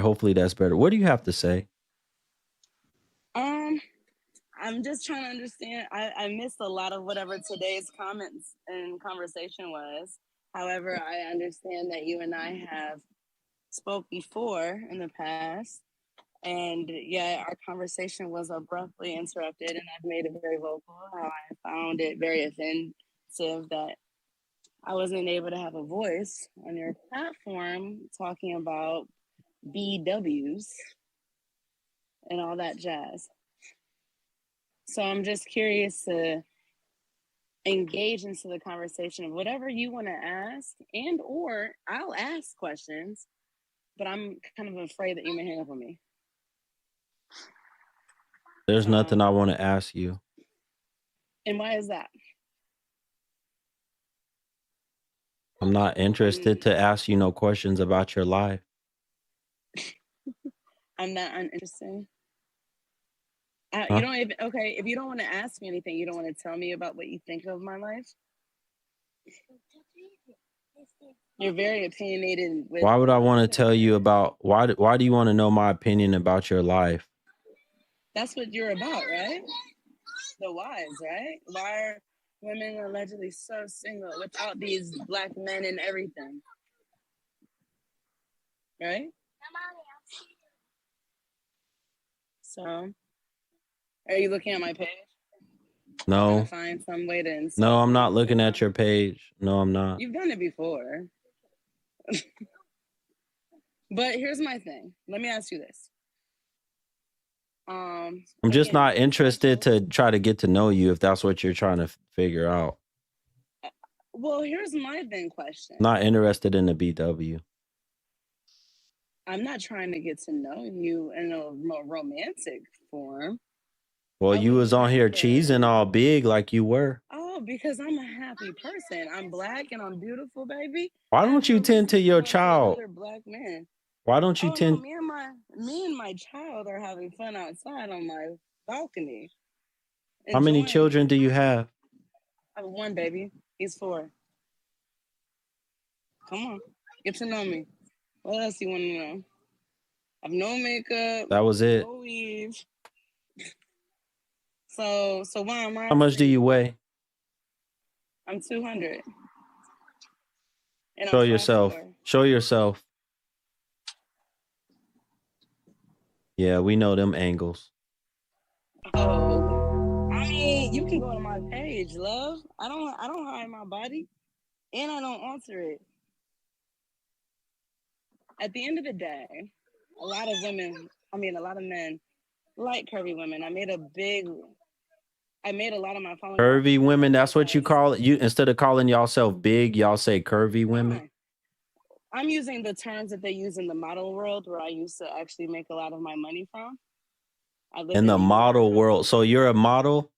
Hopefully that's better. What do you have to say? I'm just trying to understand. I missed a lot of whatever today's comments and conversation was. However, I understand that you and I have spoke before in the past, and yeah, our conversation was abruptly interrupted, and I've made it very vocal how I found it very offensive that I wasn't able to have a voice on your platform talking about BWs and all that jazz. So I'm just curious to engage into the conversation of whatever you want to ask, and or I'll ask questions, but I'm kind of afraid that you may hang up on me. There's nothing I want to ask you. And why is that? I'm not interested to ask you no questions about your life. I'm not uninteresting. You don't even, okay, if you don't want to ask me anything, you don't want to tell me about what you think of my life? You're very opinionated. Why would I want to tell you about, why do you want to know my opinion about your life? That's what you're about, right? The whys, right? Why are women allegedly so single without these black men and everything? Right? So, are you looking at my page? No. Find some way to insult No, I'm not looking at your page. No, I'm not. You've done it before. But here's my thing. Let me ask you this. I'm just not interested to try to get to know you if that's what you're trying to figure out. Well, here's my then question. Not interested in the BW. I'm not trying to get to know you in a romantic form. Well, you was on here cheesing all big like you were. Oh, because I'm a happy person. I'm black and I'm beautiful, baby. Why don't you tend to your child? Black men. Why don't you tend? No, me and my child are having fun outside on my balcony. How many children do you have? I have one, baby. He's 4. Come on, get to know me. What else you want to know? I have no makeup. That was it. No weave. So why am I? How much do you weigh? I'm 200. And Show yourself. Show yourself. Yeah, we know them angles. Oh, I mean, you can go to my page, love. I don't hide my body, and I don't alter it. At the end of the day, a lot of men like curvy women. I made a lot of my followers. Curvy women, that's what you call it? You, instead of calling yourself big, y'all say curvy women? I'm using the terms that they use in the model world, where I used to actually make a lot of my money from. In the model world. So you're a model?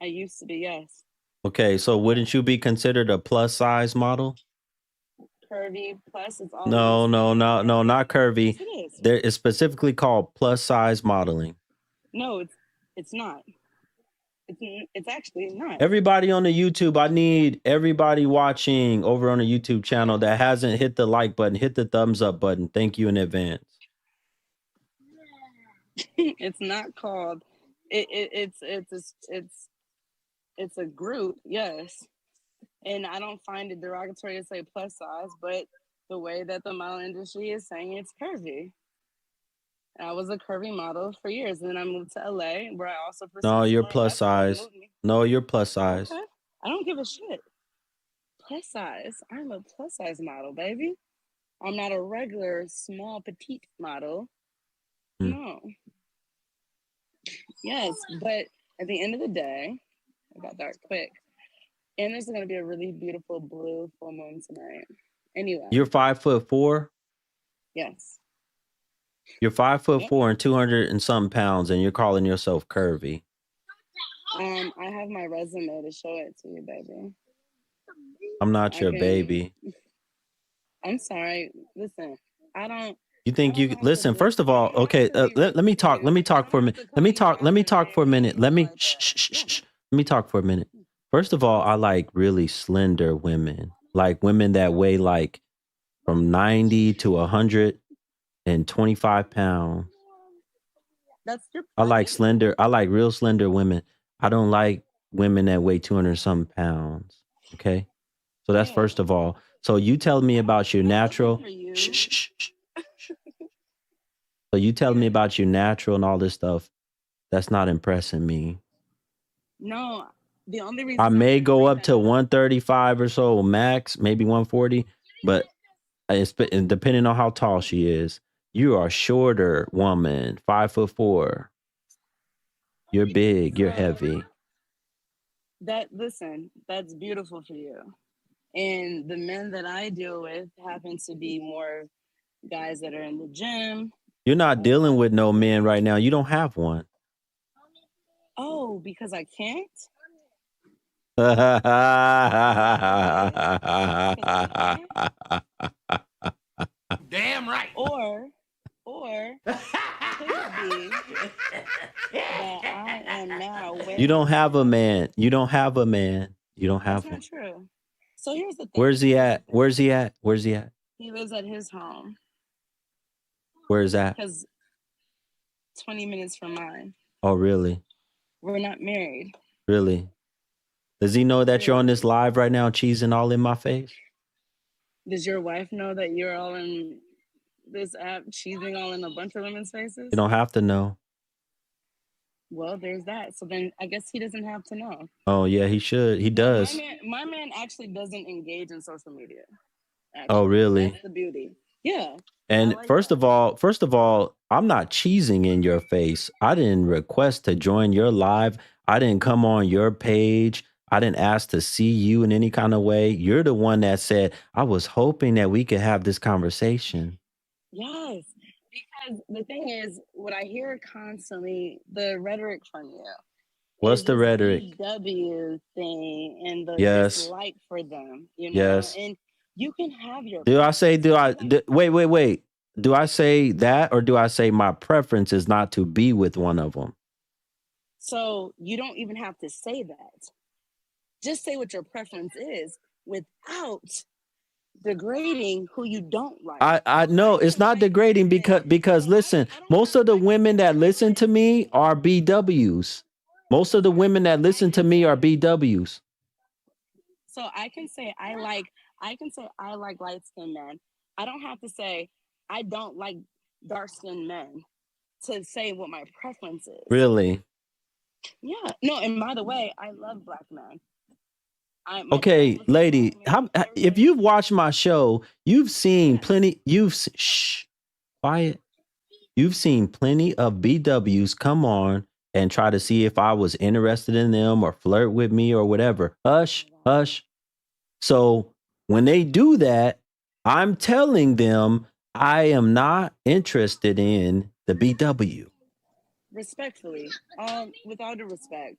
I used to be, yes. Okay, so wouldn't you be considered a plus size model? Curvy plus is all. No, not curvy. Yes, it is. There is specifically called plus size modeling. No, it's not. It's actually not. Everybody on the YouTube, I need everybody watching over on the YouTube channel that hasn't hit the like button, hit the thumbs up button. Thank you in advance. It's not called. It's a group, yes. And I don't find it derogatory to say plus size, but the way that the model industry is saying it's curvy. I was a curvy model for years, and then I moved to LA, where I also. No, you're plus size. No, you're plus size. Okay. I don't give a shit. Plus size. I'm a plus size model, baby. I'm not a regular small petite model. No. Yes, but at the end of the day, I got dark quick. And there's going to be a really beautiful blue full moon tonight. Anyway. You're 5'4"? Yes. You're 5'4" and 200 and something pounds, and you're calling yourself curvy. I have my resume to show it to you, baby. I'm not your baby. I'm sorry. Listen, I don't. You think you listen? First of all, okay. Let me talk. Let me talk for a minute. Let me talk for a minute. Let me talk for a minute. First of all, I like really slender women, like women that weigh like from 90 to 100. and 25 pounds. That's your I like preference. slender. I like real slender women. I don't like women that weigh 200 some pounds. Okay. So that's Yeah. first of all. So you tell me about your I'm not looking natural. for you. Shh, shh, shh, shh, shh. So you tell me about your natural and all this stuff. That's not impressing me. No, the only reason I I'm may gonna go bring up that to up, 135 or so max, maybe 140, but it's depending on how tall she is. You are a shorter woman, 5'4". You're big. You're so heavy. listen, that's beautiful for you. And the men that I deal with happen to be more guys that are in the gym. You're not dealing with no men right now. You don't have one. Oh, because I can't? Damn right. Or could it be that I am now way You don't have a man. You don't have a man. You don't have That's not one. true. So here's the thing. Where's he at? Where's he at? Where's he at? He lives at his home Where's that? because 20 minutes from mine. Oh, really? We're not married. Really? Does he know that you're on this live right now, cheesing all in my face? Does your wife know that you're all in this app cheesing all in a bunch of women's faces? You don't have to know. Well, there's that. So then I guess he doesn't have to know. Oh, yeah, he should. He does. My man actually doesn't engage in social media. Actually. Oh, really? That's the beauty. Yeah. And like first of all, I'm not cheesing in your face. I didn't request to join your live. I didn't come on your page. I didn't ask to see you in any kind of way. You're the one that said, I was hoping that we could have this conversation. Yes. Because the thing is, what I hear constantly, the rhetoric from you. What's the rhetoric? BW thing and the Yes. dislike for them, you know? Yes. And you can have your Do I say, preference. wait. Do I say that or do I say my preference is not to be with one of them? So you don't even have to say that. Just say what your preference is without degrading who you don't like. I know it's not degrading because listen, most of the women that listen to me are BWs. Most of the women that listen to me are BWs. So I can say I like light-skinned men. I don't have to say I don't like dark-skinned men to say what my preference is. Really? Yeah. No, and by the way, I love black men. Okay, lady, if you've watched my show, you've seen plenty. Quiet. You've seen plenty of BWs come on and try to see if I was interested in them or flirt with me or whatever. Hush, hush. So when they do that, I'm telling them I am not interested in the BW. Respectfully, with all due respect,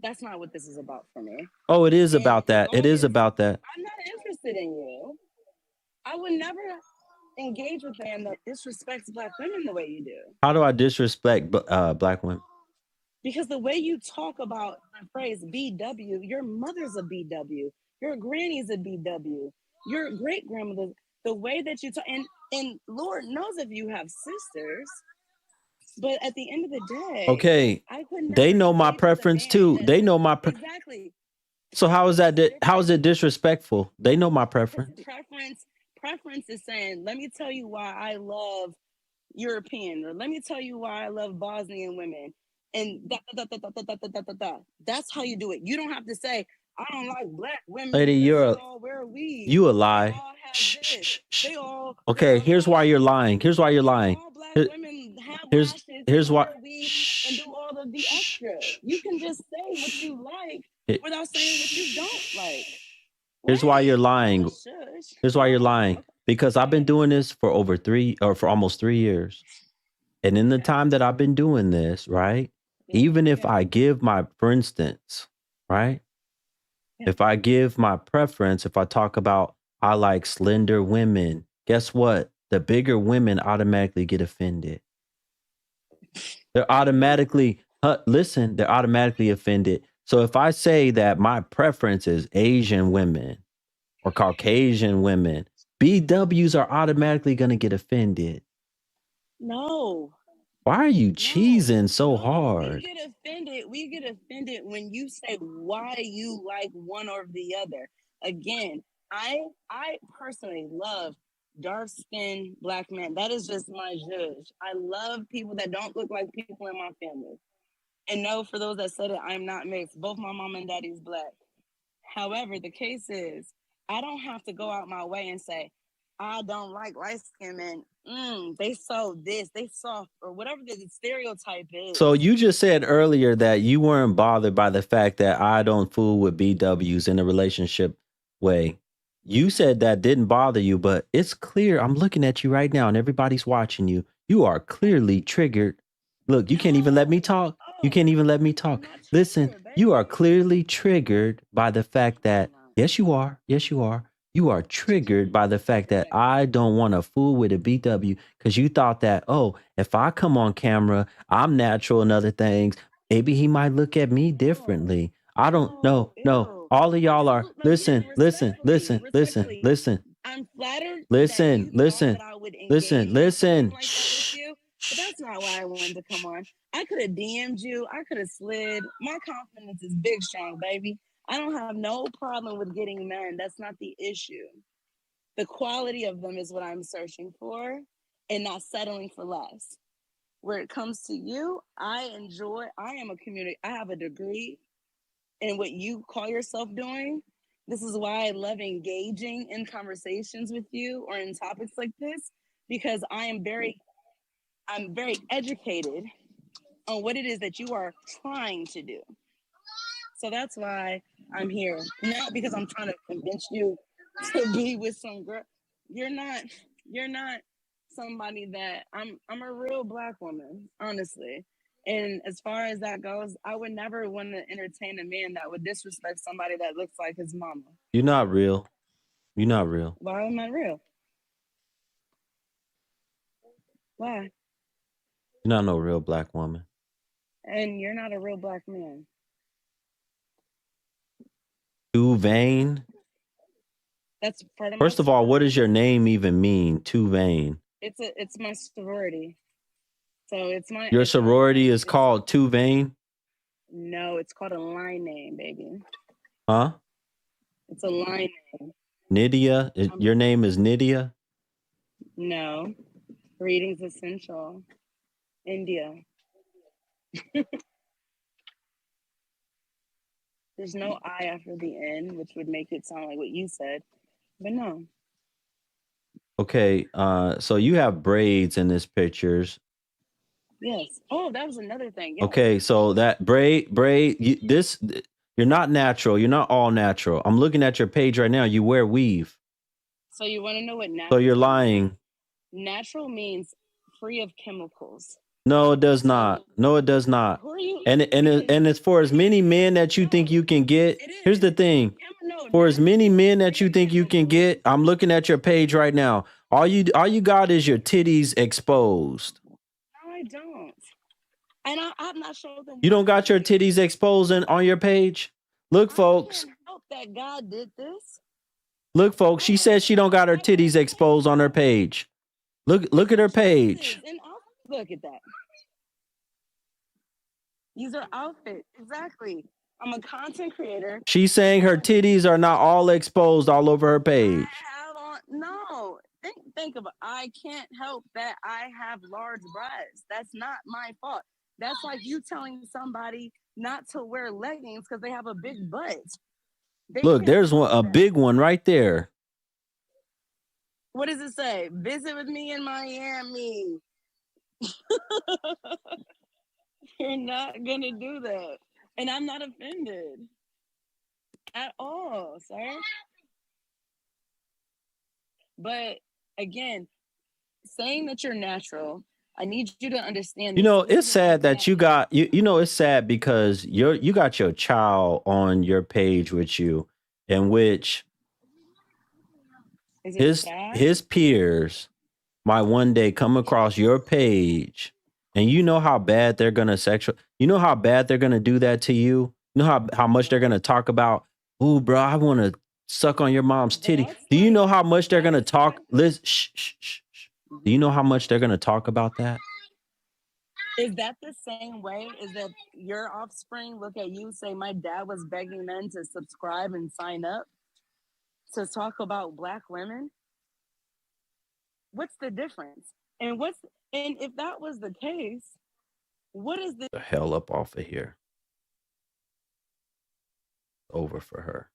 that's not what this is about for me. Oh, it is about that. It is about that. I'm not interested in you. I would never engage with a man that disrespects black women the way you do. How do I disrespect black women? Because the way you talk about the phrase BW, your mother's a BW, your granny's a BW, your great grandmother, the way that you talk, and Lord knows if you have sisters. But at the end of the day, okay, they know my preference too. They know my exactly. So how is that? How is it disrespectful? They know my preference. Preference is saying, let me tell you why I love European, or let me tell you why I love Bosnian women, and that's how you do it. You don't have to say I don't like black women. Lady, you a lie. They all okay, here's why you're lying. Here's why you're lying. All black women have lashes, here's why. and do all of the extra. You can just say what you like without saying what you don't like. Here's why you're lying. Here's why you're lying. Because I've been doing this for for almost 3 years. And in the time that I've been doing this, right? Even if I give for instance, right? If I give my preference, if I talk about I like slender women, guess what? The bigger women automatically get offended. They're automatically, they're automatically offended. So if I say that my preference is Asian women or Caucasian women, BWs are automatically going to get offended. No. Why are you No, cheesing so no, hard? We get offended when you say why you like one or the other. Again, I personally love dark-skinned black men. That is just my judge. I love people that don't look like people in my family. And no, for those that said it, I'm not mixed. Both my mom and daddy's black. However, the case is, I don't have to go out my way and say, I don't like light skin men. They saw this, they saw, or whatever the stereotype is. So you just said earlier that you weren't bothered by the fact that I don't fool with BWs in a relationship way. You said that didn't bother you, but it's clear. I'm looking at you right now and everybody's watching you. You are clearly triggered. Look, you can't even let me talk. You can't even let me talk. Listen, you are clearly triggered by the fact that, yes, you are. Yes, you are. You are triggered by the fact that I don't want to fool with a BW because you thought that, oh, if I come on camera, I'm natural and other things, maybe he might look at me differently. I don't know. No, all of y'all are, listen. I'm flattered. Listen. That I would engage like that with you, but that's not why I wanted to come on. I could have DM'd you. I could have slid. My confidence is big, strong, baby. I don't have no problem with getting men. That's not the issue. The quality of them is what I'm searching for and not settling for less. Where it comes to you, I am a community. I have a degree in what you call yourself doing. This is why I love engaging in conversations with you or in topics like this, because I'm very educated on what it is that you are trying to do. So that's why I'm here. Not because I'm trying to convince you to be with some girl. You're not somebody that I'm a real black woman, honestly. And as far as that goes, I would never want to entertain a man that would disrespect somebody that looks like his mama. You're not real. You're not real. Why am I real? Why? You're not no real black woman. And you're not a real black man. Too vain? That's part of First of all, what does your name even mean? Too vain. It's my sorority. So it's my Your sorority is called Too Vain? No, it's called a line name, baby. Huh? It's a line name. Nydia? Your name is Nydia? No. Reading's essential. India. There's no I after the N, which would make it sound like what you said. But no. Okay, so you have braids in this pictures. Yes. Oh, that was another thing. Yes. Okay, so that braid, you're not natural. You're not all natural. I'm looking at your page right now. You wear weave. So you want to know what natural? So you're lying. Natural means free of chemicals. No, it does not. No, it does not. Who are you? And as for as many men that you think you can get, here's the thing. For as many men that you think you can get, I'm looking at your page right now. All you got is your titties exposed. No, I don't. And I've not showed them. You don't got your titties exposed on your page? Look, folks. I can't help that God did this. Look, folks. She says she don't got her titties exposed on her page. Look at her page. Look at that. These are outfits. Exactly. I'm a content creator. She's saying her titties are not all exposed all over her page. No. Think about it. I can't help that I have large breasts. That's not my fault. That's like you telling somebody not to wear leggings because they have a big butt. Look, there's a big one right there. What does it say? Visit with me in Miami. You're not going to do that. And I'm not offended at all, sir. But again, saying that you're natural, I need you to understand. You know, it's sad that you got you know, it's sad because you got your child on your page with you, in which his peers might one day come across your page, and you know how bad they're gonna you know how bad they're gonna do that to you. You know how much they're gonna talk about, ooh, bro, I want to suck on your mom's titty. Do you know how much they're gonna talk? Liz, shh. Do you know how much they're going to talk about that? Is that the same way? Is that your offspring look at you, say, my dad was begging men to subscribe and sign up to talk about Black women? What's the difference? And if that was the case, what is the hell up off of here? Over for her.